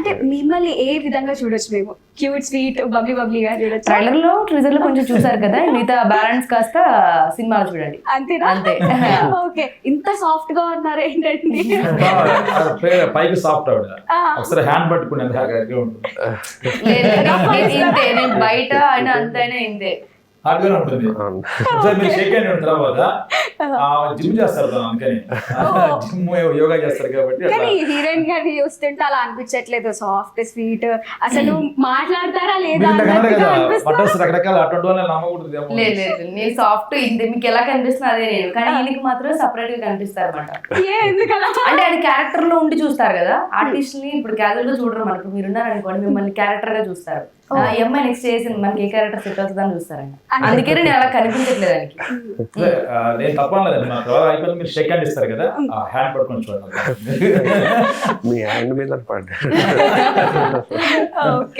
అంటే మిమ్మల్ని ఏ విధంగా చూడొచ్చు మేము? క్యూట్, స్వీట్, బబ్లీ బబ్లీగా చూడొచ్చు. ట్రైలర్ లో టీజర్ లో కొంచెం చూసారు కదా, మిగతా బ్యాలెన్స్ కాస్త సినిమాలో చూడండి. అంతేనా? అంతే. ఓకే, ఇంత సాఫ్ట్ గా ఉన్నారు ఏంటండి? పైకి సాఫ్ట్ ఆవిడ, ఒకసారి హ్యాండ్ పట్టుకుని ఉంటుంది, ఇంతే, నేను బయట అయినా అంతైనా ఇంతే. హార్డ్గానే ఉంటుంది. ఒకసారి మీరు షేక్ అయిన తర్వాత జిమ్ చేస్తారు అందుకని, జిమ్ యోగా చేస్తారు కాబట్టి. కానీ హీరోయిన్ గారిని చూస్తుంటే అలా అనిపించట్లేదు, సాఫ్ట్ స్వీట్, అసలు మాట్లాడతారా లేదా రకరకాల అటువంటి వాళ్ళని నమ్మకూడదు. లేదు లేదు, నేను సాఫ్ట్ ఇంతే, మీకు ఎలా కనిపిస్తుంది అదే నేను, కానీ ఈయనకి మాత్రం సపరేట్ గా కనిపిస్తారు అనమాట. అంటే అది క్యారెక్టర్ లో ఉండి చూస్తారు కదా ఆర్టిస్ట్ ని, ఇప్పుడు క్యాజువల్ గా చూడరు మనకు. మీరు ఉన్నారనుకోండి, మిమ్మల్ని క్యారెక్టర్ గా చూస్తారు. అమ్మాయి నెక్స్ట్ చేసింది మనకి ఏ క్యారెక్టర్ సెట్ అవుతుందని చూస్తారండి. అందుకే నేను అలా కనిపించట్లేదు దానికి. నేను తప్పలేదు, నా తర్వాత అయిపోయింది, మీరు షేక్ హ్యాండ్ ఇస్తారు కదా, ఆ హ్యాండ్ పట్టుకొని చూడండి. మీ హ్యాండ్ మీద పడ్డా. ఓకే.